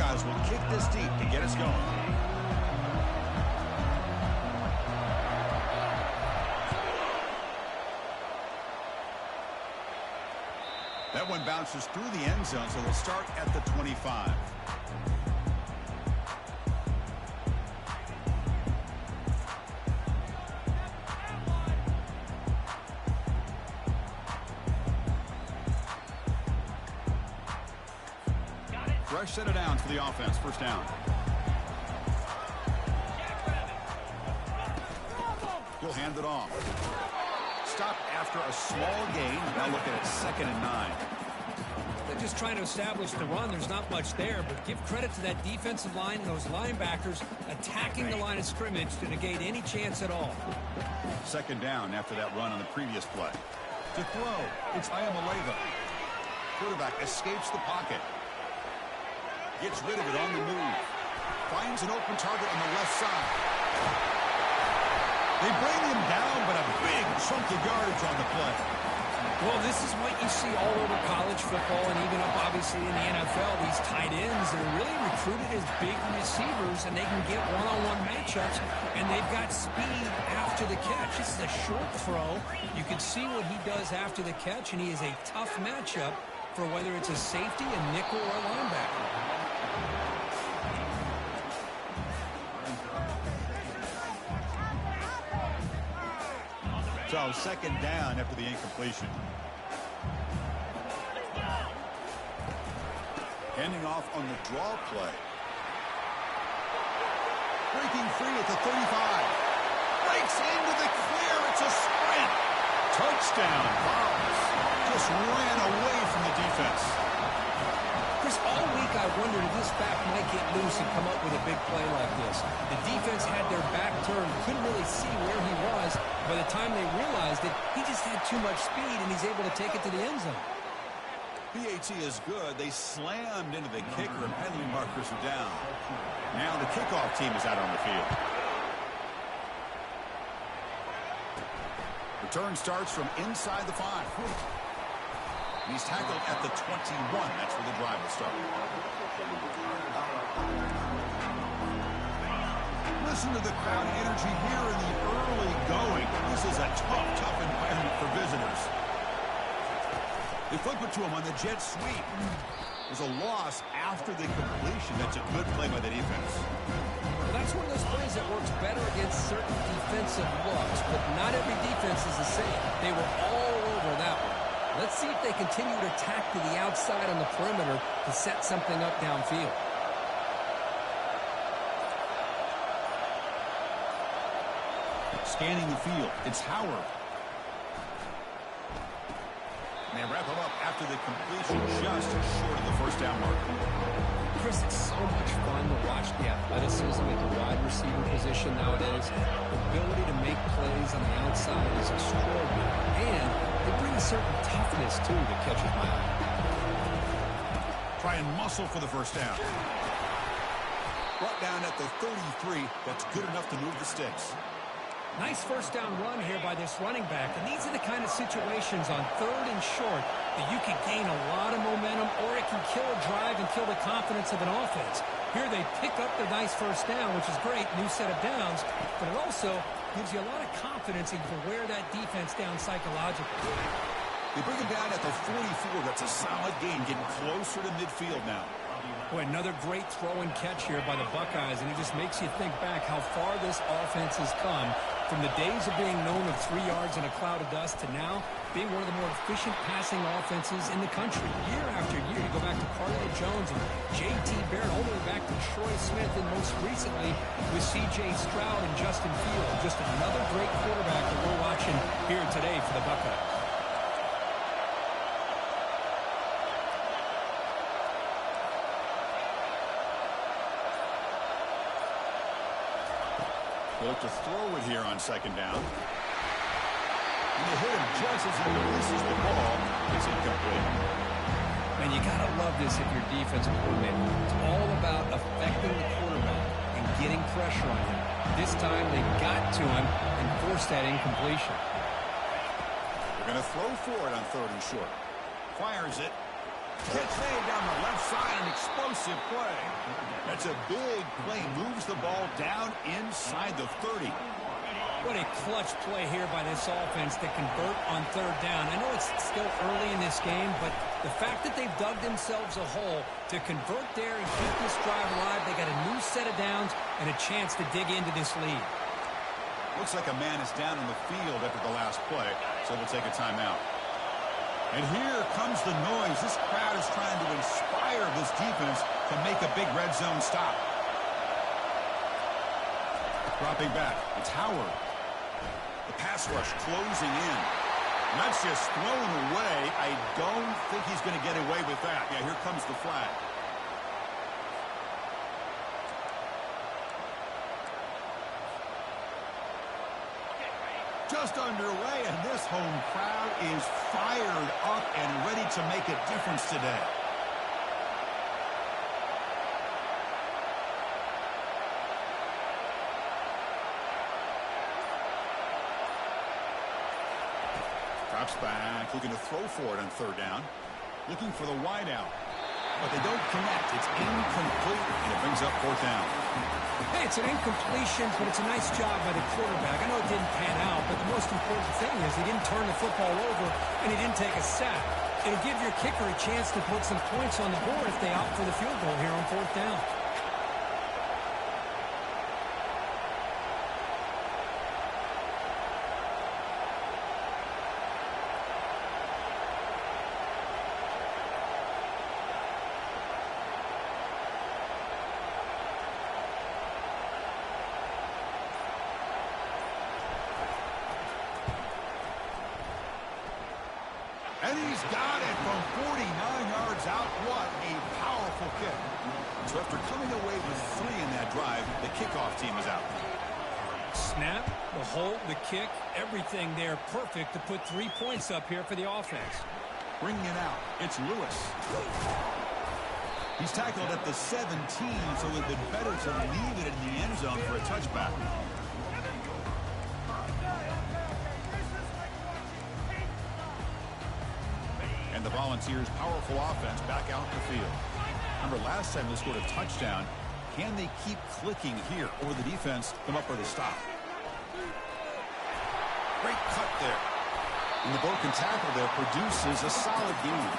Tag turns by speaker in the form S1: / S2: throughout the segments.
S1: Buckeyes will kick this deep to get us going. That one bounces through the end zone, so they'll start at the 25. Fresh set of downs for the offense. First down. He'll hand it off. Stop after a small gain. Now looking at 2nd and 9.
S2: They're just trying to establish the run. There's not much there, but give credit to that defensive line and those linebackers attacking the line of scrimmage to negate any chance at all.
S1: 2nd down after that run on the previous play. To throw, it's Ayamaleva. Quarterback escapes the pocket. Gets rid of it on the move. Finds an open target on the left side. They bring him down, but a big chunk of yardage on the play.
S2: Well, this is what you see all over college football and even up, obviously, in the NFL. These tight ends, they're really recruited as big receivers, and they can get one-on-one matchups, and they've got speed after the catch. This is a short throw. You can see what he does after the catch, and he is a tough matchup for whether it's a safety, a nickel, or a linebacker.
S1: So 2nd down after the incompletion. Handing off on the draw play. Breaking free at the 35. Breaks into the clear. It's a sprint. Touchdown. Vols just ran away from the defense.
S2: Chris, all week I wondered if this back might get loose and come up with a big play like this. The defense had their back turned, couldn't really see where he was. By the time they realized it, he just had too much speed, and he's able to take it to the end zone.
S1: PAT is good. They slammed into the kicker, and penalty markers are down. Now the kickoff team is out on the field. Return starts from inside the 5. He's tackled at the 21. That's where the drive will start. Listen to the crowd energy here in the early going. This is a tough environment for visitors. They flip it to him on the jet sweep. There's a loss after the completion. That's a good play by the defense.
S2: Well, that's one of those plays that works better against certain defensive looks, but not every defense is the same. They were all over that one. Let's see if they continue to attack to the outside on the perimeter to set something up downfield.
S1: Scanning the field, it's Howard. And they wrap him up after the completion, just short of the first down mark.
S2: Chris, it's so much fun to watch the athleticism at the wide receiver position nowadays. The ability to make plays on the outside is extraordinary. And they bring a certain toughness, too, that catches my eye.
S1: Try and muscle for the first down. Brought down at the 33. That's good enough to move the sticks.
S2: Nice first down run here by this running back. And these are the kind of situations on 3rd and short that you can gain a lot of momentum, or it can kill a drive and kill the confidence of an offense. Here they pick up their nice first down, which is great, new set of downs, but it also gives you a lot of confidence in where that defense down psychologically.
S1: They bring him down at the 44. That's a solid gain, getting closer to midfield now.
S2: Boy, another great throw and catch here by the Buckeyes, and it just makes you think back how far this offense has come from the days of being known of 3 yards in a cloud of dust to now being one of the more efficient passing offenses in the country. Year after year, you go back to Cardinal Jones and J.T. Barrett, all the way back to Troy Smith, and most recently with C.J. Stroud and Justin Fields. Just another great quarterback that we're watching here today for the Buckeyes.
S1: They look to throw it here on 2nd down. And they hit him just as he releases the ball. It's incomplete.
S2: Man, you got to love this if you're defensive coordinator. It's all about affecting the quarterback and getting pressure on him. This time they got to him and forced that incompletion.
S1: They're going to throw for it on 3rd and short. Fires it. Catch made down the left side, an explosive play. That's a big play, moves the ball down inside the 30.
S2: What a clutch play here by this offense to convert on third down. I know it's still early in this game, but the fact that they've dug themselves a hole to convert there and keep this drive alive, they got a new set of downs and a chance to dig into this lead.
S1: Looks like a man is down in the field after the last play, so we'll take a timeout. And here comes the noise. This crowd is trying to inspire this defense to make a big red zone stop. Dropping back, it's Howard. The pass rush closing in. And that's just thrown away. I don't think he's going to get away with that. Yeah, here comes the flag. Just underway, and this home crowd is fired up and ready to make a difference today. Drops back, looking to throw for it on third down. Looking for the wide out. But they don't connect. It's incomplete, and it brings up fourth down.
S2: Hey, it's an incompletion, but it's a nice job by the quarterback. I know it didn't pan out, but the most important thing is he didn't turn the football over, and he didn't take a sack. It'll give your kicker a chance to put some points on the board if they opt for the field goal here on fourth down.
S1: And he's got it from 49 yards out. What a powerful kick. So after coming away with 3 in that drive, the kickoff team is out.
S2: Snap, the hold, the kick, everything there perfect to put 3 points up here for the offense.
S1: Bringing it out, it's Lewis. He's tackled at the 17, so it would be better to leave it in the end zone for a touchback. And the Volunteers' powerful offense back out in the field. Remember, last time they scored a touchdown. Can they keep clicking here, or the defense come up with a stop? Great cut there. And the broken tackle there produces a solid gain.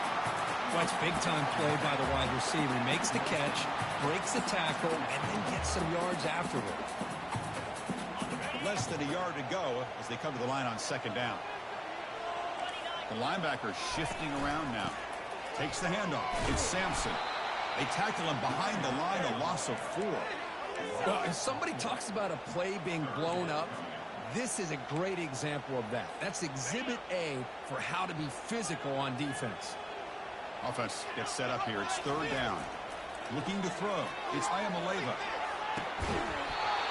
S2: That's big-time play by the wide receiver. He makes the catch, breaks the tackle, and then gets some yards afterward.
S1: Less than a yard to go as they come to the line on second down. The linebacker shifting around now. Takes the handoff. It's Sampson. They tackle him behind the line, a loss of 4.
S2: Well, if somebody talks about a play being blown up, this is a great example of that. That's exhibit A for how to be physical on defense.
S1: Offense gets set up here. It's third down. Looking to throw. It's Ayamaleva.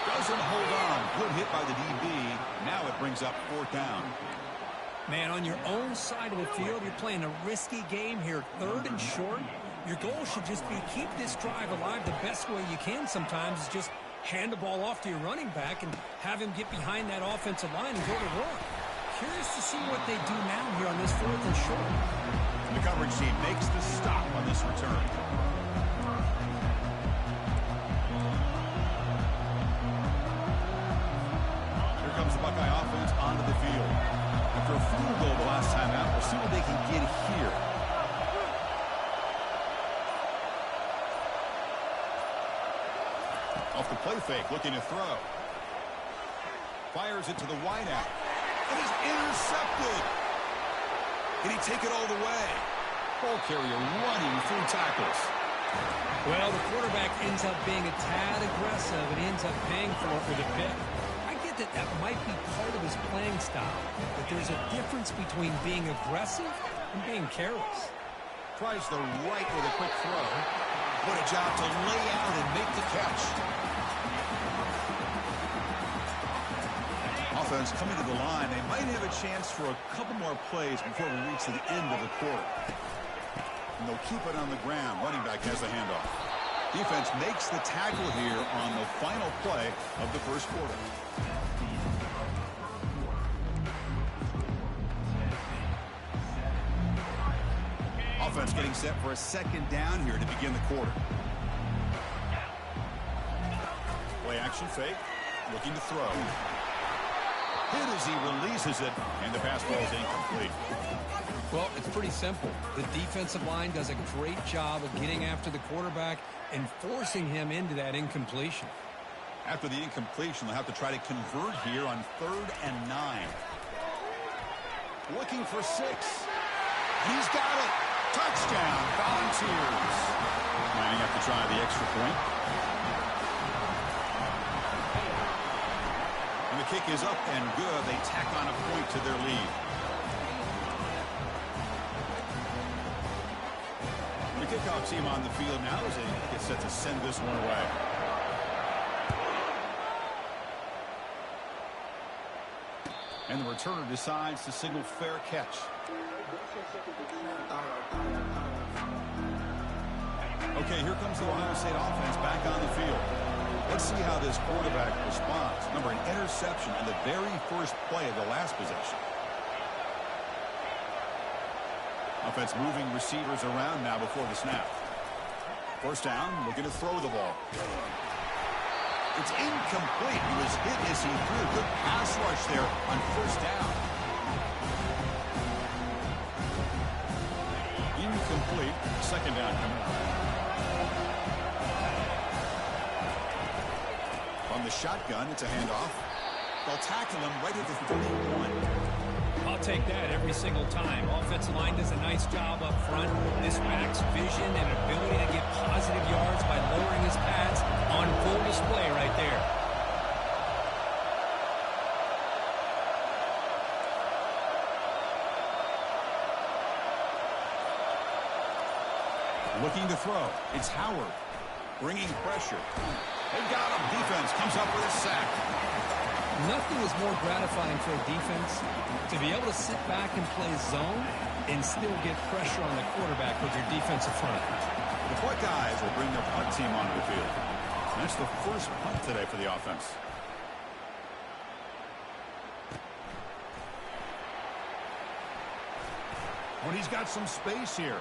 S1: Doesn't hold on. Good hit by the DB. Now it brings up fourth down.
S2: Man, on your own side of the field, you're playing a risky game here, third and short. Your goal should just be keep this drive alive the best way you can sometimes is just hand the ball off to your running back and have him get behind that offensive line and go to work. Curious to see what they do now here on this fourth and short.
S1: The coverage team makes the stop on this return. Here comes the Buckeye offense onto the field. After a field goal the last time out, we'll see what they can get here. Off the play fake, looking to throw. Fires it to the wideout. It is intercepted. Can he take it all the way? Ball carrier running through tackles.
S2: Well, the quarterback ends up being a tad aggressive and ends up paying for it with a pick. That might be part of his playing style, but there's a difference between being aggressive and being careless.
S1: Tries the right with a quick throw. What a job to lay out and make the catch. Offense coming to the line. They might have a chance for a couple more plays before we reach the end of the quarter. And they'll keep it on the ground. Running back has the handoff. Defense makes the tackle here on the final play of the first quarter. Offense getting set for a second down here to begin the quarter. Play action fake. Looking to throw. Hit as he releases it, and the pass ball is incomplete.
S2: Well, it's pretty simple. The defensive line does a great job of getting after the quarterback and forcing him into that incompletion.
S1: After the incompletion, they'll have to try to convert here on 3rd and 9. Looking for 6. He's got it. Touchdown, Volunteers. Lining up to try the extra point. And the kick is up and good. They tack on a point to their lead. The kickoff team on the field now as they get set to send this one away. And the returner decides to signal fair catch. Okay, here comes the Ohio State offense back on the field. Let's see how this quarterback responds. Remember, an interception in the very first play of the last possession. Offense moving receivers around now before the snap. First down, looking to throw the ball. It's incomplete. He was hit as he threw. Good pass rush there on first down. Incomplete. Second down coming up. From the shotgun, it's a handoff. They'll tackle him right at the 31.
S2: I'll take that every single time. Offensive line does a nice job up front. This back's vision and ability to get positive yards by lowering his pads on full display right there.
S1: Looking to throw. It's Howard. Bringing pressure. They got him. Defense comes up with a sack.
S2: Nothing is more gratifying for a defense to be able to sit back and play zone and still get pressure on the quarterback with your defensive front.
S1: The Buckeyes will bring their punt team onto the field. That's the first punt today for the offense. When he's got some space here.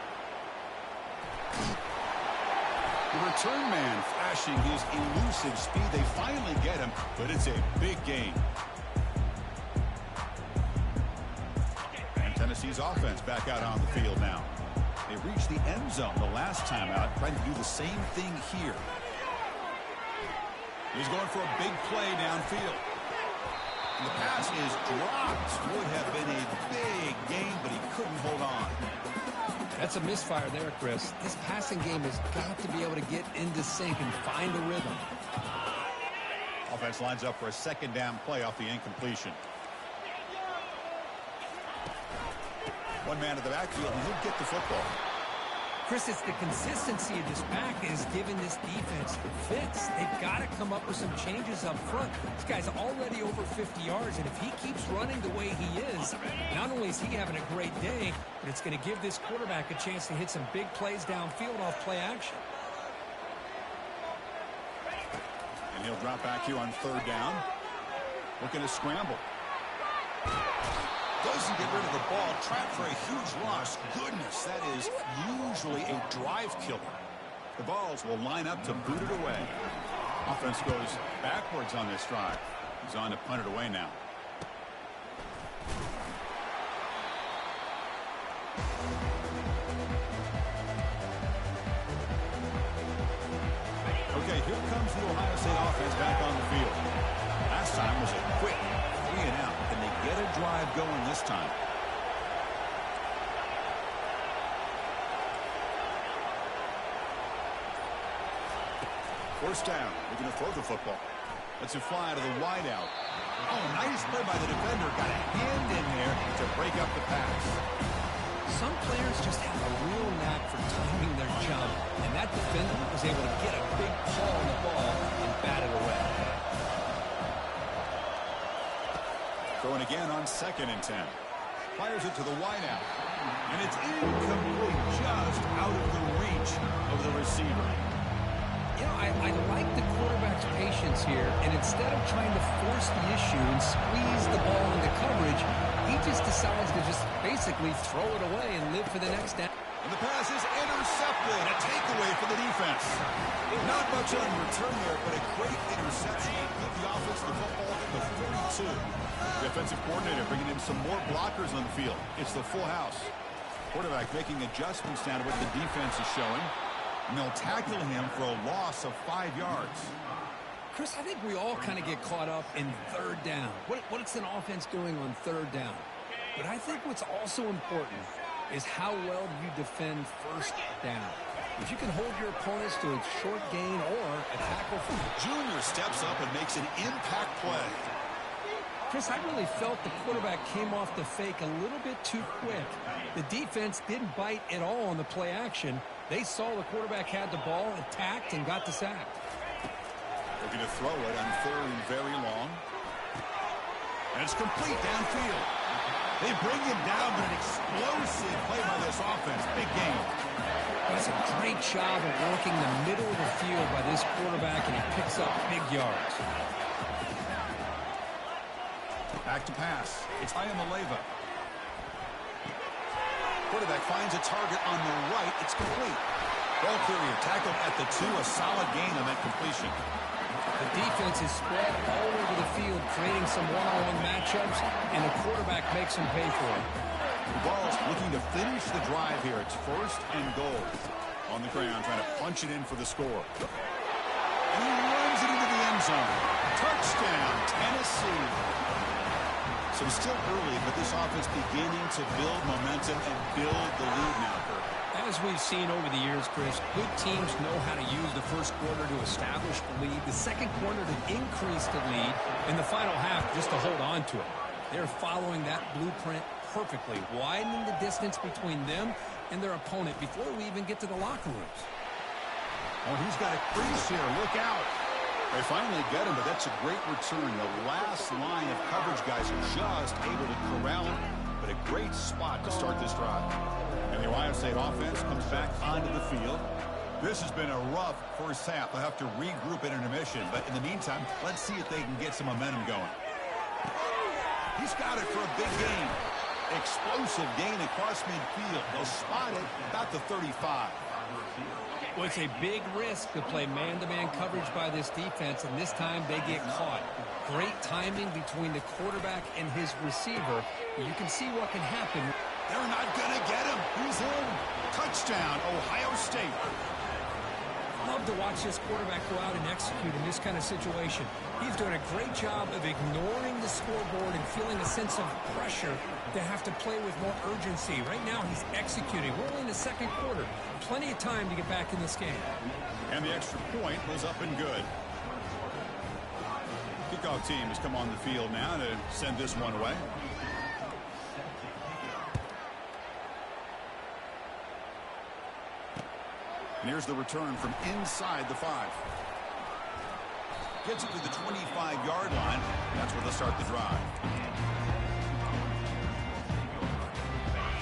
S1: The return man flashing his elusive speed. They finally get him, but it's a big gain. And Tennessee's offense back out on the field now. They reached the end zone the last time out, trying to do the same thing here. He's going for a big play downfield. And the pass is dropped. Would have been a big gain, but he couldn't hold on.
S2: That's a misfire there, Chris. This passing game has got to be able to get into sync and find a rhythm.
S1: Offense lines up for a second down play off the incompletion. One man at the backfield, and he'll get the football.
S2: Chris, it's the consistency of this back that has given this defense fits. They've got to come up with some changes up front. This guy's already over 50 yards, and if he keeps running the way he is, not only is he having a great day, but it's going to give this quarterback a chance to hit some big plays downfield off play action.
S1: And he'll drop back here on third down. Looking to scramble. Doesn't get rid of the ball. Trapped for a huge loss. Goodness, that is usually a drive killer. The Vols will line up to boot it away. Offense goes backwards on this drive. He's on to punt it away now. Okay, here comes the Ohio State offense back on the field. Last time was a quick 3 and out. Can they get a drive going this time? First down. They're going to throw the football. Lets it fly to the wideout. Oh, nice play by the defender. Got a hand in there to break up the pass.
S2: Some players just have a real knack for timing their jump, and that defender was able to get a big paw on the ball and bat it away.
S1: Throwing again on 2nd and 10. Fires it to the wideout. And it's incomplete, just out of the reach of the receiver.
S2: You know, I like the quarterback's patience here, and instead of trying to force the issue and squeeze the ball into coverage, he just decides to just basically throw it away and live for the next down.
S1: And the pass is intercepted. A takeaway for the defense. Not much on return there, but a great interception. Give the offense the football at the 42. The offensive coordinator bringing in some more blockers on the field. It's the full house. Quarterback making adjustments down to what the defense is showing. And they'll tackle him for a loss of 5 yards.
S2: Chris, I think we all kind of get caught up in third down. What's an offense doing on third down? But I think what's also important is how well you defend first down. If you can hold your opponents to a short gain or a tackle from
S1: Junior steps up and makes an impact play.
S2: Chris, I really felt the quarterback came off the fake a little bit too quick. The defense didn't bite at all on the play action. They saw the quarterback had the ball, attacked, and got the sack.
S1: Looking to throw it on third and very long. And it's complete downfield. They bring him down, but an explosive play by this offense. Big game.
S2: That's a great job of working the middle of the field by this quarterback, and he picks up big yards.
S1: Back to pass. It's Ayamaleva. Quarterback finds a target on the right. It's complete. Ball carrier tackled at the 2. A solid gain on that completion.
S2: The defense is spread all over the field, creating some one-on-one matchups, and the quarterback makes them pay for it.
S1: The Vols looking to finish the drive here. It's first and goal. On the ground, trying to punch it in for the score. And he runs it into the end zone. Touchdown, Tennessee. So it's still early, but this offense beginning to build momentum and build the lead now, Kirk.
S2: As we've seen over the years, Chris, good teams know how to use the first quarter to establish the lead, the second quarter to increase the lead, and the final half just to hold on to it. They're following that blueprint perfectly, widening the distance between them and their opponent before we even get to the locker rooms.
S1: Oh, he's got a crease here. Look out. They finally get him, but that's a great return. The last line of coverage guys are just able to corral him, but a great spot to start this drive. And the Ohio State offense comes back onto the field. This has been a rough first half. They'll have to regroup at intermission, but in the meantime, let's see if they can get some momentum going. He's got it for a big gain. Explosive gain across midfield. They'll spot it about the 35.
S2: Well, it's a big risk to play man-to-man coverage by this defense, and this time they get caught. Great timing between the quarterback and his receiver. You can see what can happen.
S1: They're not going to get him. He's in. Touchdown, Ohio State.
S2: Love to watch this quarterback go out and execute in this kind of situation. He's doing a great job of ignoring the scoreboard and feeling a sense of pressure to have to play with more urgency. Right now, he's executing. We're only in the second quarter. Plenty of time to get back in this game.
S1: And the extra point was up and good. Kickoff team has come on the field now to send this one away. And here's the return from inside the 5. Gets it to the 25-yard line. That's where they'll start the drive.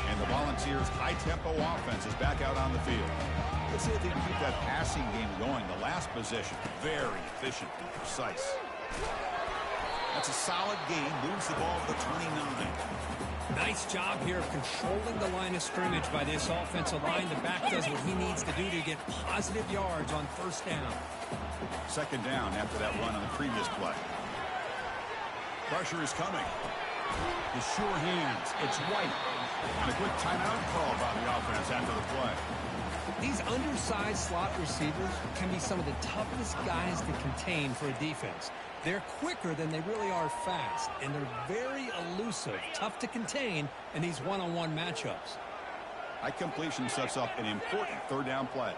S1: And the Volunteers' high-tempo offense is back out on the field. Let's see if they can keep that passing game going. The last possession, very efficient and precise. That's a solid gain. Moves the ball to the 29.
S2: Nice job here of controlling the line of scrimmage by this offensive line. The back does what he needs to do to get positive yards on first down.
S1: Second down after that run on the previous play. Pressure is coming. The sure hands. It's White. And a quick timeout call by the offense after the play.
S2: These undersized slot receivers can be some of the toughest guys to contain for a defense. They're quicker than they really are fast, and they're very elusive, tough to contain in these one-on-one matchups.
S1: High completion sets up an important third down play.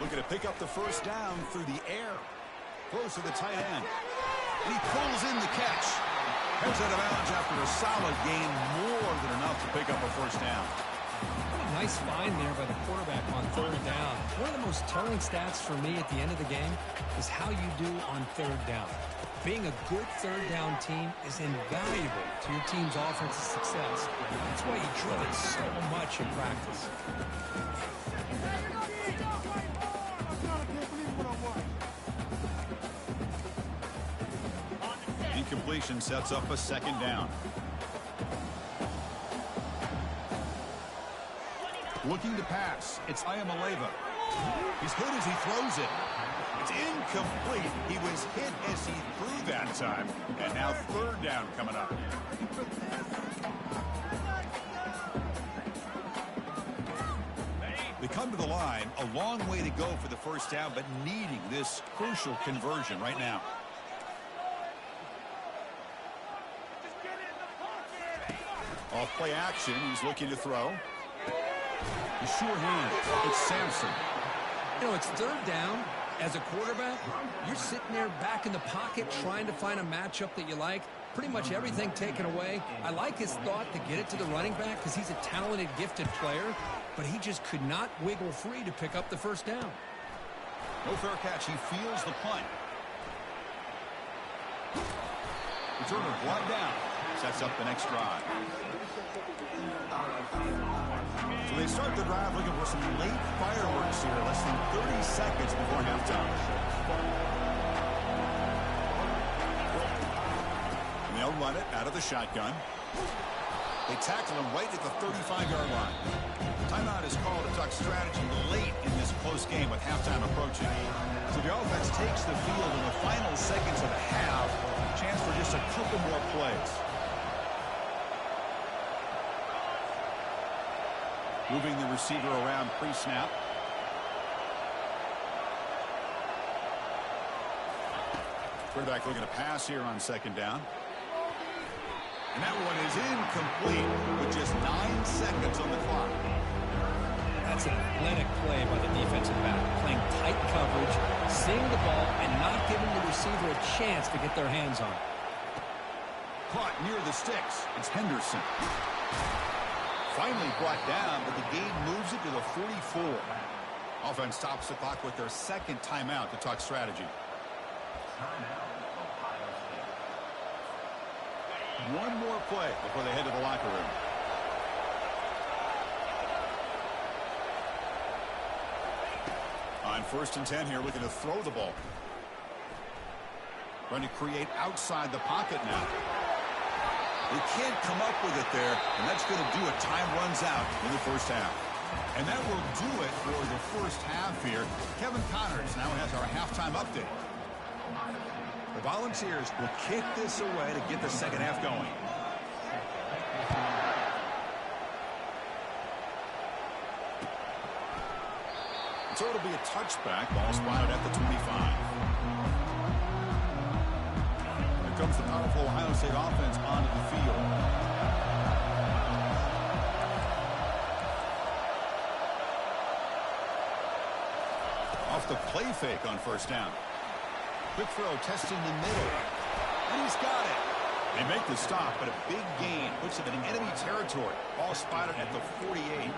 S1: Looking to pick up the first down through the air. Close to the tight end. And he pulls in the catch. Heads out of bounds after a solid gain, more than enough to pick up a first down.
S2: Nice find there by the quarterback on third down. One of the most telling stats for me at the end of the game is how you do on third down. Being a good third down team is invaluable to your team's offensive success. That's why you drill it so much in practice.
S1: Incompletion sets up a second down. Looking to pass. It's Ayamaleva. He's hit as he throws it. It's incomplete. He was hit as he threw that time. And now third down coming up. They come to the line. A long way to go for the first down, but needing this crucial conversion right now. Off play action. He's looking to throw. The sure hand. It's Sampson.
S2: You know, it's third down. As a quarterback, you're sitting there back in the pocket trying to find a matchup that you like. Pretty much everything taken away. I like his thought to get it to the running back because he's a talented, gifted player, but he just could not wiggle free to pick up the first down.
S1: No fair catch. He feels the punt. Returner brought down. Sets up the next drive. So they start the drive looking for some late fireworks here. Less than 30 seconds before halftime. And they'll run it out of the shotgun. They tackle him right at the 35-yard line. Timeout is called to talk strategy late in this close game with halftime approaching. So the offense takes the field in the final seconds of the half. Chance for just a couple more plays. Moving the receiver around pre-snap. Quarterback looking to pass here on second down. And that one is incomplete with just 9 seconds on the clock.
S2: That's an athletic play by the defensive back. Playing tight coverage, seeing the ball, and not giving the receiver a chance to get their hands on it.
S1: Caught near the sticks. It's Henderson. Finally brought down, but the gain moves it to the 44. Offense stops the clock with their second timeout to talk strategy. One more play before they head to the locker room. On 1st and 10 here, looking to throw the ball. Trying to create outside the pocket now. They can't come up with it there, and that's going to do it. Time runs out in the first half. And that will do it for the first half here. Kevin Connors now has our halftime update. The Volunteers will kick this away to get the second half going. So it'll be a touchback. Ball spotted at the 25. Here comes the powerful Ohio State offense onto the field. Off the play fake on first down. Quick throw, testing the middle. And he's got it. They make the stop, but a big gain puts him in enemy territory. Ball spotted at the 48.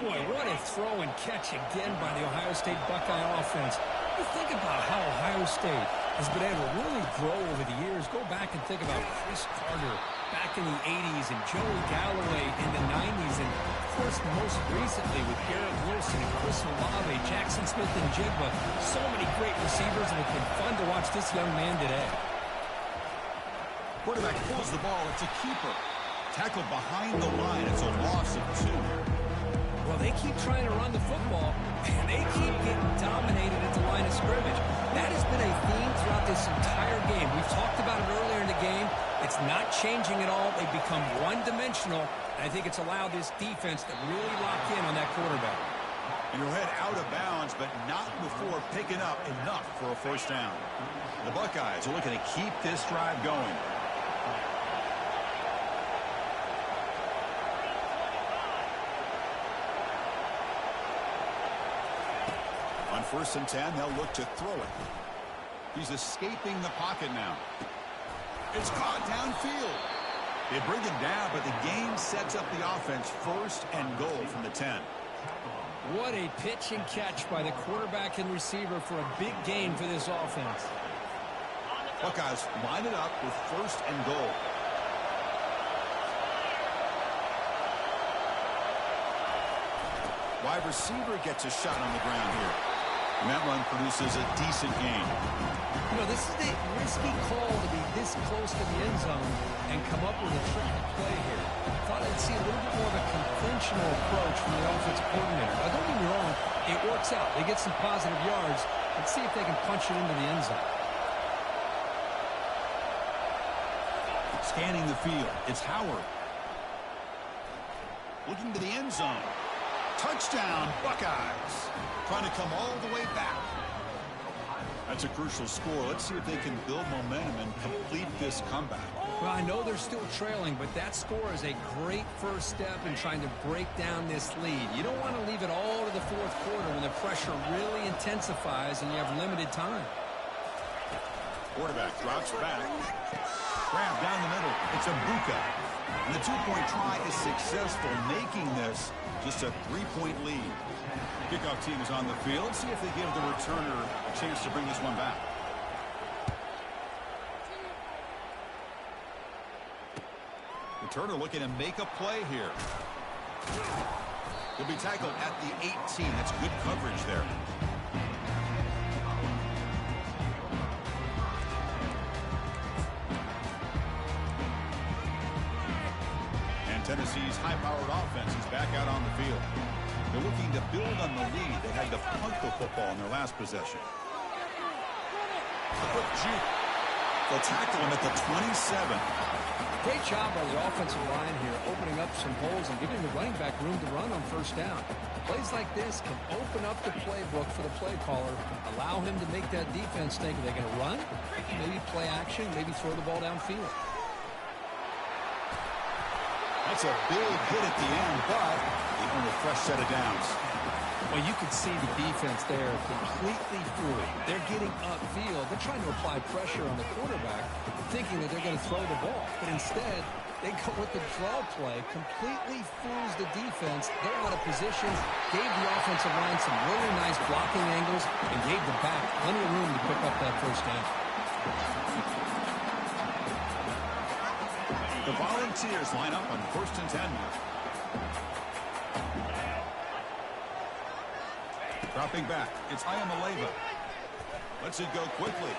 S2: Boy, what a throw and catch again by the Ohio State Buckeye offense. You think about how Ohio State has been able to really grow over the years. Go back and think about Chris Carter back in the 80s and Joey Galloway in the 90s. And, of course, most recently with Garrett Wilson and Chris Olave, Jackson Smith and Jigba. So many great receivers, and it's been fun to watch this young man today.
S1: Quarterback pulls the ball. It's a keeper. Tackled behind the line. It's a loss of 2.
S2: Well, they keep trying to run the football, and they keep getting dominated at the line of scrimmage. That has been a theme throughout this entire game. We've talked about it earlier in the game. It's not changing at all. They've become one-dimensional. I think it's allowed this defense to really lock in on that quarterback.
S1: And he'll head out of bounds, but not before picking up enough for a first down. The Buckeyes are looking to keep this drive going. On 1st and 10, they'll look to throw it. He's escaping the pocket now. It's caught downfield. They bring him down, but the game sets up the offense 1st and goal from the 10.
S2: What a pitch and catch by the quarterback and receiver for a big gain for this offense.
S1: Buckeyes line it up with 1st and goal. Wide receiver gets a shot on the ground here. And that run produces a decent gain.
S2: You know, this is a risky call to be this close to the end zone and come up with a tricky play here. thought I'd see a little bit more of a conventional approach from the offensive coordinator. Now, don't get me wrong, it works out. They get some positive yards. Let's see if they can punch it into the end zone.
S1: Scanning the field, it's Howard. Looking to the end zone. Touchdown, Buckeyes. Trying to come all the way back. That's a crucial score. Let's see if they can build momentum and complete this comeback.
S2: Well, I know they're still trailing, but that score is a great first step in trying to break down this lead. You don't want to leave it all to the fourth quarter when the pressure really intensifies and you have limited time.
S1: Quarterback drops back. Grab down the middle. It's a Buka. And the two-point try is successful, making this just a three-point lead. Kickoff team is on the field. See if they give the returner a chance to bring this one back. Returner looking to make a play here. He'll be tackled at the 18. That's good coverage there. And Tennessee's high-powered offense is back out on the field. They're looking to build on the lead. They had to punt the football in their last possession. A quick juke. They'll tackle him at the 27.
S2: Great job by the offensive line here, opening up some holes and giving the running back room to run on first down. Plays like this can open up the playbook for the play caller, allow him to make that defense think, are they going to run? Maybe play action, maybe throw the ball downfield.
S1: That's a big hit at the end, but they earn a fresh set of downs.
S2: Well, you could see the defense there completely fooled. They're getting upfield. They're trying to apply pressure on the quarterback, thinking that they're going to throw the ball. But instead, they go with the draw play, completely fools the defense. They're out of position, gave the offensive line some really nice blocking angles, and gave the back plenty of room to pick up that first down.
S1: The Volunteers line up on 1st and 10. Dropping back, it's Ayamaleva. Lets it go quickly.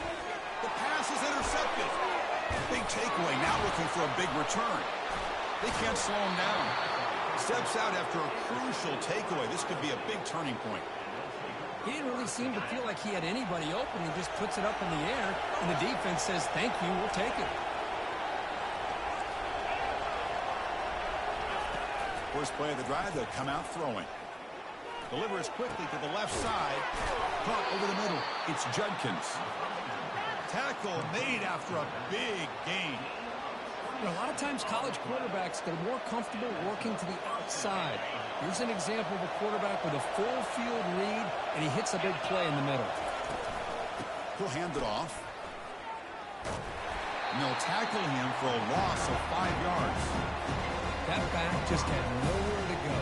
S1: The pass is intercepted. Big takeaway, now looking for a big return. They can't slow him down. Steps out after a crucial takeaway. This could be a big turning point.
S2: He didn't really seem to feel like he had anybody open. He just puts it up in the air, and the defense says, thank you, we'll take it.
S1: First play of the drive, they'll come out throwing. Delivers quickly to the left side. Caught over the middle. It's Judkins. Tackle made after a big gain.
S2: You know, a lot of times college quarterbacks, they're more comfortable working to the outside. Here's an example of a quarterback with a full field read, and he hits a big play in the middle.
S1: He'll hand it off. And they'll tackle him for a loss of 5 yards.
S2: That back just had nowhere to go.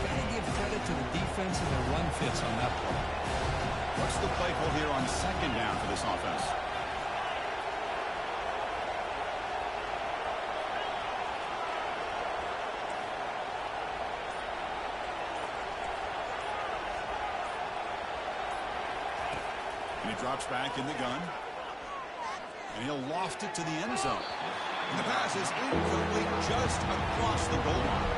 S2: Gotta give credit to the defense and their run fits on that play.
S1: What's the play call here on 2nd down for this offense? And he drops back in the gun. And he'll loft it to the end zone. And the pass is incomplete just across the goal line.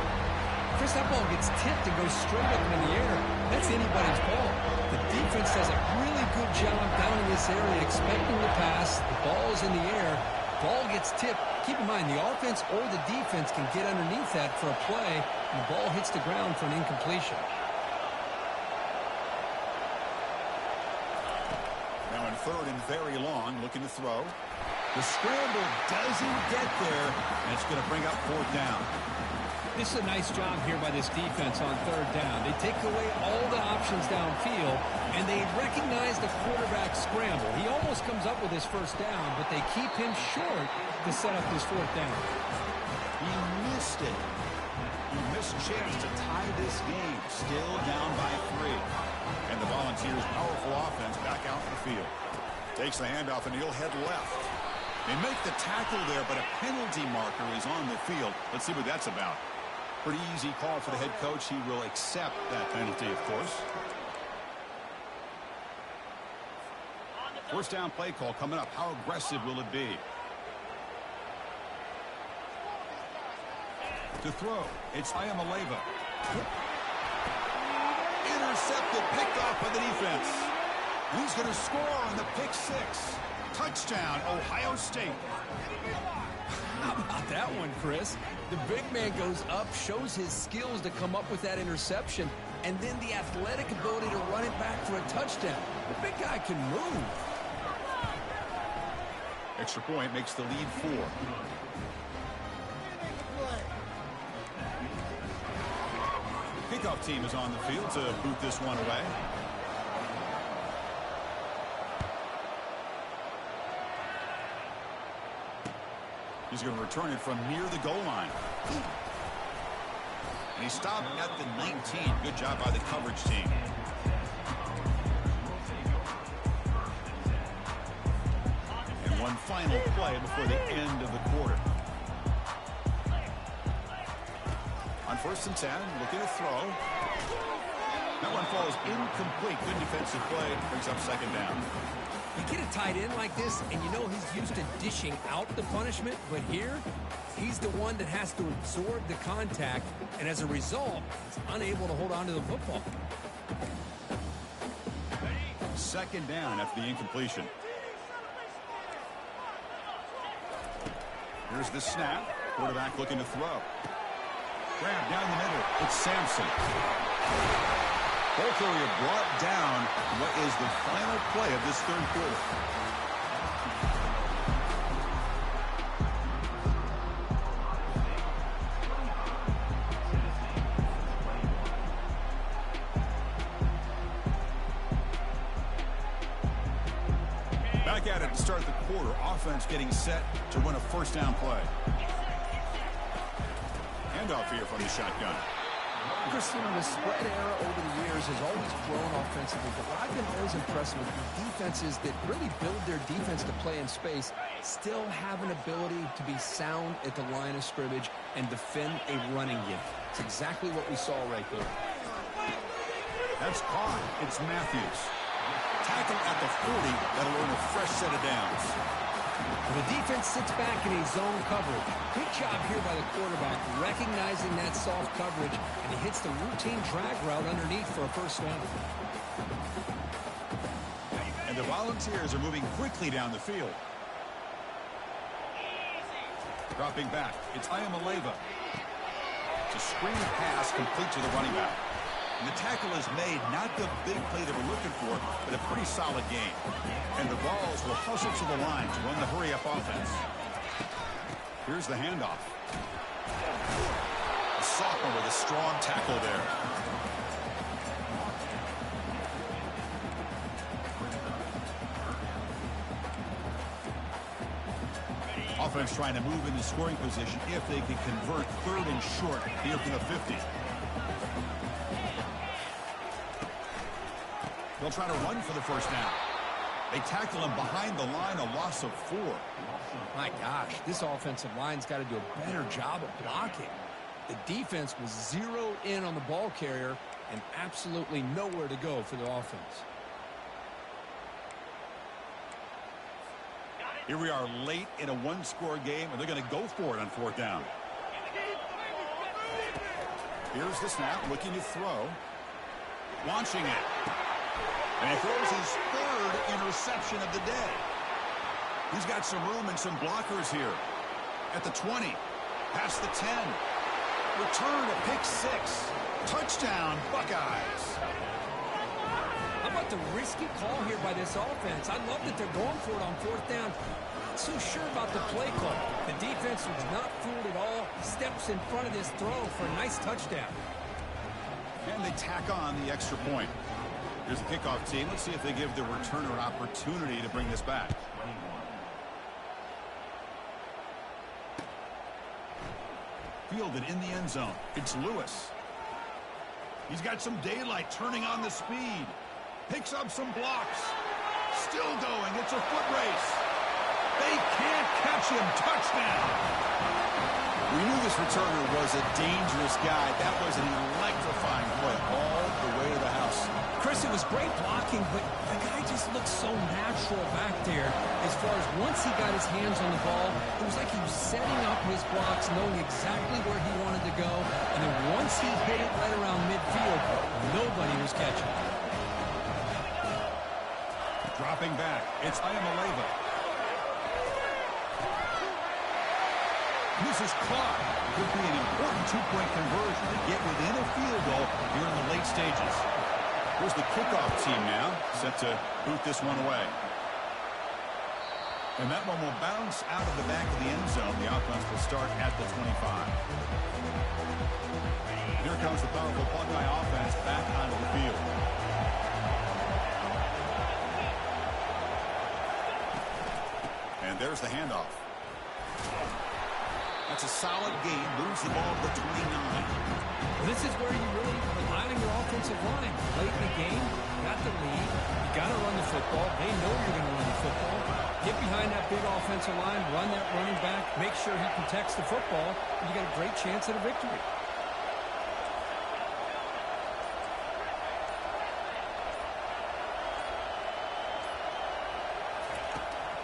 S2: Chris, that ball gets tipped and goes straight up in the air. That's anybody's ball. The defense does a really good job down in this area expecting the pass. The ball is in the air. Ball gets tipped. Keep in mind, the offense or the defense can get underneath that for a play, and the ball hits the ground for an incompletion.
S1: Now in 3rd and very long, looking to throw. The scramble doesn't get there, and it's going to bring up 4th down.
S2: This is a nice job here by this defense on 3rd down. They take away all the options downfield, and they recognize the quarterback scramble. He almost comes up with his first down, but they keep him short to set up this 4th down.
S1: He missed it. He missed a chance to tie this game. Still down by 3. And the Volunteers' powerful offense back out in the field. Takes the handoff, and he'll head left. They make the tackle there, but a penalty marker is on the field. Let's see what that's about. Pretty easy call for the head coach. He will accept that penalty, of course. First down play call coming up. How aggressive will it be? To throw, it's Ayamaleva. Intercepted, picked off by the defense. And he's going to score on the pick six. Touchdown, Ohio State.
S2: How about that one, Chris? The big man goes up, shows his skills to come up with that interception, and then the athletic ability to run it back for a touchdown. The big guy can move.
S1: Extra point makes the lead 4. Kickoff team is on the field to boot this one away. He's going to return it from near the goal line. And he stopped at the 19. Good job by the coverage team. And one final play before the end of the quarter. On 1st and 10, looking to throw. That one falls incomplete. Good defensive play. Brings up 2nd down.
S2: You get a tight end like this, and you know he's used to dishing out the punishment, but here, he's the one that has to absorb the contact, and as a result, he's unable to hold on to the football.
S1: 2nd down after the incompletion. Here's the snap. Quarterback looking to throw. Grab down the middle. It's Sampson. Ball carrier brought down. What is the final play of this 3rd quarter? Back at it to start the quarter. Offense getting set to run a 1st down play. Handoff here from the shotgun.
S2: Chris, the spread era over the years has always grown offensively, but what I've been always impressed with is defenses that really build their defense to play in space still have an ability to be sound at the line of scrimmage and defend a running game. It's exactly what we saw right there.
S1: That's caught. It's Matthews. Tackle at the 40. That'll earn a fresh set of downs.
S2: The defense sits back in a zone coverage. Good job here by the quarterback, recognizing that soft coverage, and he hits the routine drag route underneath for a 1st down.
S1: And the Volunteers are moving quickly down the field. Dropping back, it's Ayamaleva. It's a screen pass complete to the running back. And the tackle is made, not the big play they were looking for, but a pretty solid game. And the Vols will hustle to the line to run the hurry-up offense. Here's the handoff. A sophomore with a strong tackle there. Offense trying to move into scoring position if they can convert 3rd and short here from the 50. They'll try to run for the 1st down. They tackle him behind the line, a loss of 4.
S2: My gosh, this offensive line's got to do a better job of blocking. The defense was zeroed in on the ball carrier and absolutely nowhere to go for the offense.
S1: Here we are late in a 1-score game, and they're going to go for it on 4th down. Here's the snap, looking to throw. Launching it. And he throws his 3rd interception of the day. He's got some room and some blockers here. At the 20, past the 10. Return to pick 6. Touchdown, Buckeyes.
S2: How about the risky call here by this offense? I love that they're going for it on 4th down. Not so sure about the play call. The defense was not fooled at all. Steps in front of this throw for a nice touchdown.
S1: And they tack on the extra point. Here's the kickoff team. Let's see if they give the returner opportunity to bring this back. Fielded in the end zone. It's Lewis. He's got some daylight, turning on the speed. Picks up some blocks. Still going. It's a foot race. They can't catch him. Touchdown. We knew the This returner was a dangerous guy. That was an electrifying play all the way to the house.
S2: Chris, it was great blocking, but the guy just looked so natural back there. As far as once he got his hands on the ball, it was like he was setting up his blocks, knowing exactly where he wanted to go. And then once he hit it right around midfield, nobody was catching it.
S1: Dropping back, it's Ayamaleva. This is caught. Could be an important two-point conversion to get within a field goal here in the late stages. Here's the kickoff team now, set to boot this one away. And that one will bounce out of the back of the end zone. The offense will start at the 25. Here comes the powerful Buckeye offense back onto the field. And there's the handoff. That's a solid gain. Moves the ball to the 29.
S2: This is where you really rely on your offensive line. Late in the game, you got the lead. You got to run the football. They know you're going to run the football. Get behind that big offensive line, run that running back, make sure he protects the football, and you got a great chance at a victory.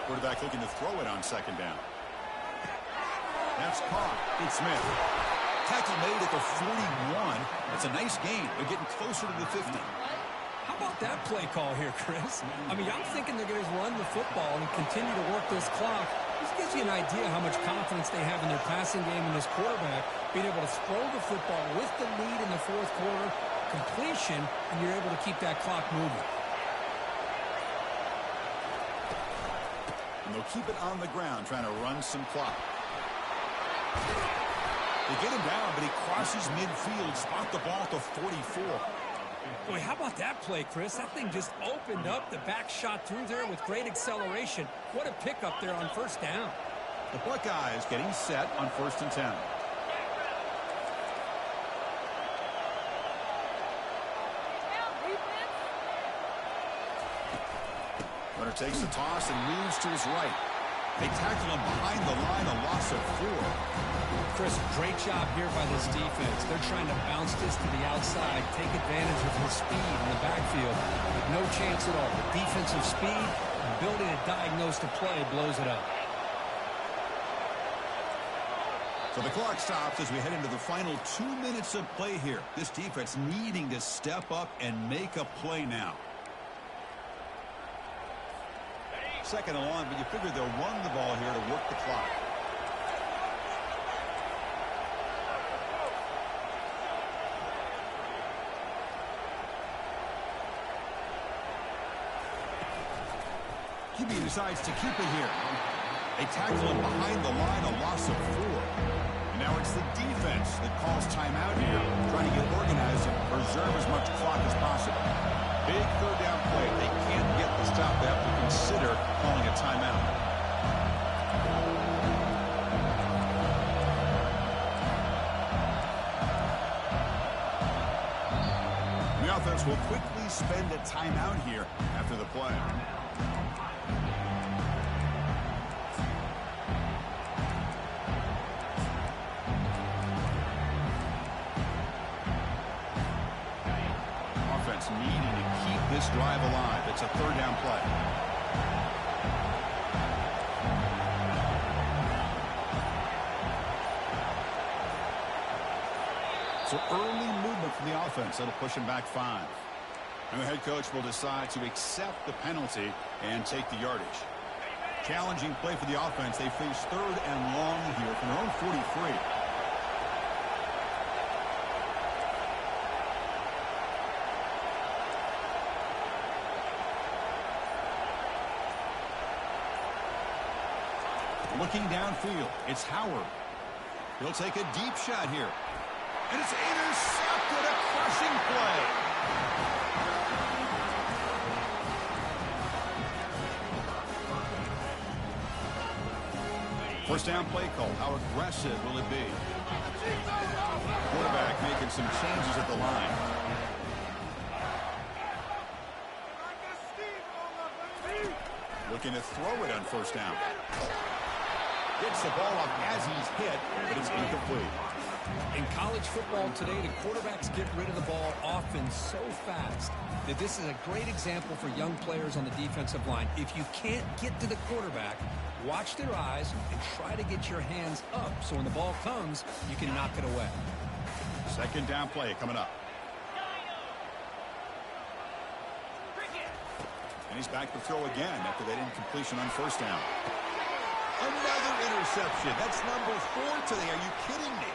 S1: Quarterback looking to throw it on second down. That's caught. It's Smith. Tackle made at the 41. That's a nice gain. They're getting closer to the 50.
S2: How about that play call here, Chris? I mean, I'm thinking they're going to run the football and continue to work this clock. This gives you an idea how much confidence they have in their passing game and this quarterback being able to throw the football with the lead in the fourth quarter, completion, and you're able to keep that clock moving.
S1: And they'll keep it on the ground, trying to run some clock. They get him down, but he crosses midfield, spot the ball at the 44.
S2: Boy, how about that play, Chris? That thing just opened up. The back shot through there with great acceleration. What a pickup there on first down.
S1: The Buckeyes getting set on 1st and 10. Runner takes the toss and moves to his right. They tackle him behind the line, a loss of 4.
S2: Chris, great job here by this defense. They're trying to bounce this to the outside, take advantage of his speed in the backfield. With no chance at all. The defensive speed, ability to diagnose the play, blows it up.
S1: So the clock stops as we head into the final 2 minutes of play here. This defense needing to step up and make a play now. Second and long, but you figure they'll run the ball here to work the clock. QB decides to keep it here. They tackle him behind the line, a loss of 4. And now it's the defense that calls timeout here, trying to get organized and preserve as much clock as possible. Big third down play. They can't get the stop. They have to consider calling a timeout. The offense will quickly spend a timeout here after the play. Needing to keep this drive alive. It's a third down play. So early movement from the offense. That'll push him back 5. And the head coach will decide to accept the penalty and take the yardage. Challenging play for the offense. They face third and long here from their own 43. Looking downfield, it's Howard. He'll take a deep shot here. And it's intercepted, a crushing play. First down play call. How aggressive will it be? Quarterback making some changes at the line. Looking to throw it on first down. Gets the ball up as he's hit, but it's incomplete.
S2: In college football today, the quarterbacks get rid of the ball often so fast that this is a great example for young players on the defensive line. If you can't get to the quarterback, watch their eyes and try to get your hands up so when the ball comes, you can knock it away.
S1: Second down play coming up. And he's back to throw again after that incompletion on first down. Another interception. That's number 4 today. Are you kidding me?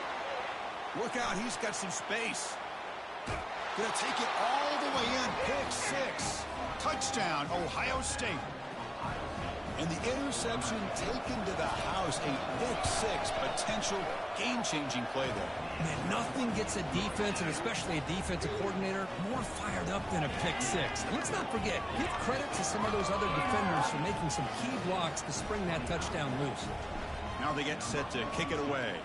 S1: Look out. He's got some space. Gonna take it all the way in. Pick 6. Touchdown, Ohio State. And the interception taken to the house. A pick 6. Potential game-changing play there.
S2: Man, nothing gets a defense, and especially a defensive coordinator, more fired up than a pick 6. And let's not forget, give credit to some of those other defenders for making some key blocks to spring that touchdown loose.
S1: Now they get set to kick it away.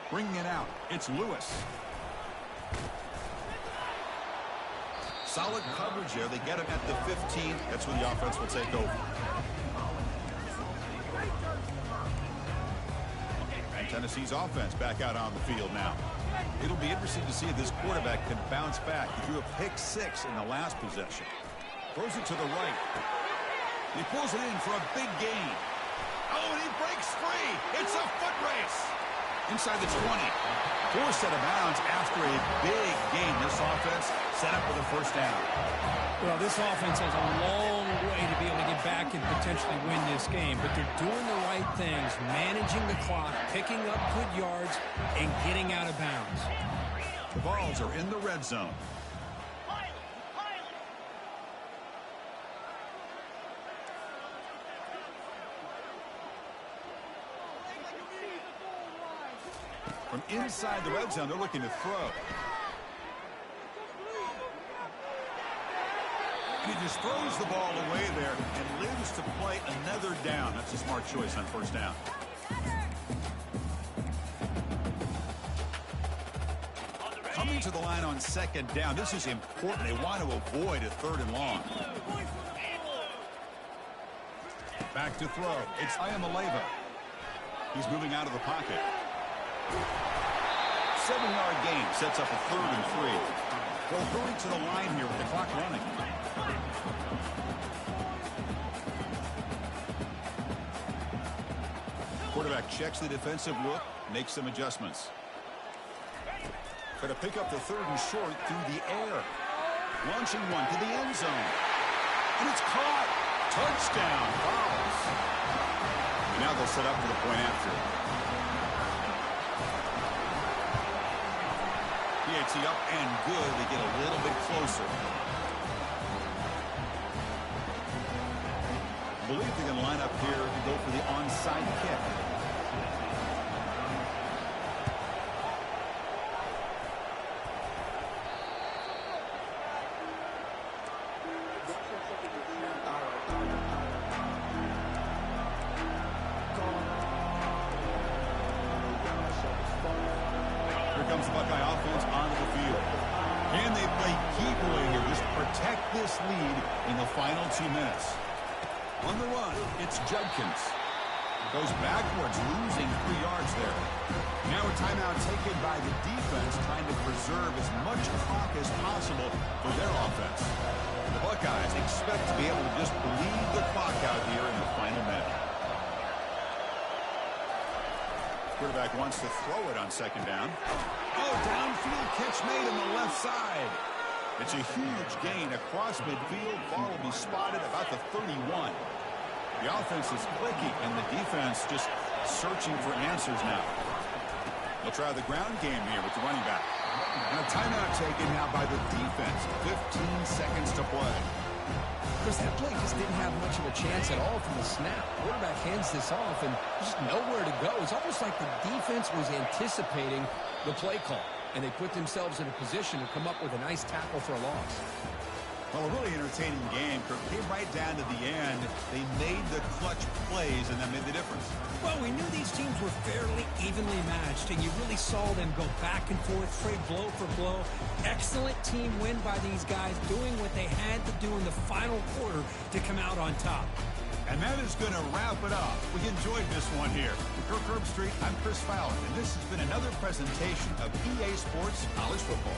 S1: Bringing it out, it's Lewis. Solid coverage there. They get him at the 15. That's where the offense will take over. And Tennessee's offense back out on the field now. It'll be interesting to see if this quarterback can bounce back. He threw a pick 6 in the last possession. Throws it to the right. He pulls it in for a big gain. Oh, and he breaks free. It's a foot race. Inside the 20. Forced out of bounds after a big gain. This offense set up with a first down.
S2: Well, this offense has a long way to be able to get back and potentially win this game, but they're doing the right things, managing the clock, picking up good yards, and getting out of bounds.
S1: The Vols are in the red zone. From inside the red zone, they're looking to throw. And he just throws the ball away there and lives to play another down. That's a smart choice on first down. Coming to the line on second down. This is important. They want to avoid a 3rd and long. Back to throw. It's Ayamaleva. He's moving out of the pocket. 7-yard gain sets up a 3rd and 3. They'll hurry to the line here with the clock running. Quarterback checks the defensive look, makes some adjustments. Going to pick up the 3rd and short through the air. Launching one to the end zone. And it's caught. Touchdown, Vols. And now they'll set up for the point after. PAT up and good. They get a little bit closer. I believe they're going to line up here to go for the onside kick. Comes the Buckeye offense onto the field. And they play keep away here. Just protect this lead in the final 2 minutes. On the run, it's Judkins. Goes backwards, losing 3 yards there. Now a timeout taken by the defense, trying to preserve as much clock as possible for their offense. The Buckeyes expect to be able to just bleed the clock out here in the final minute. Quarterback wants to throw it on second down. Oh, downfield catch made on the left side. It's a huge gain across midfield. Ball will be spotted about the 31. The offense is clicking, and the defense just searching for answers now. They'll try the ground game here with the running back. And a timeout taken now by the defense. 15 seconds to play.
S2: Chris, that play just didn't have much of a chance at all from the snap. Quarterback hands this off, and just nowhere to go. It's almost like the defense was anticipating the play call, and they put themselves in a position to come up with a nice tackle for a loss.
S1: Well, a really entertaining game. Kirk came right down to the end. They made the clutch plays, and that made the difference.
S2: Well, we knew these teams were fairly evenly matched, and you really saw them go back and forth, trade blow for blow. Excellent team win by these guys, doing what they had to do in the final quarter to come out on top.
S1: And that is going to wrap it up. We enjoyed this one here. For Kirk Herbstreit, I'm Chris Fowler, and this has been another presentation of EA Sports College Football.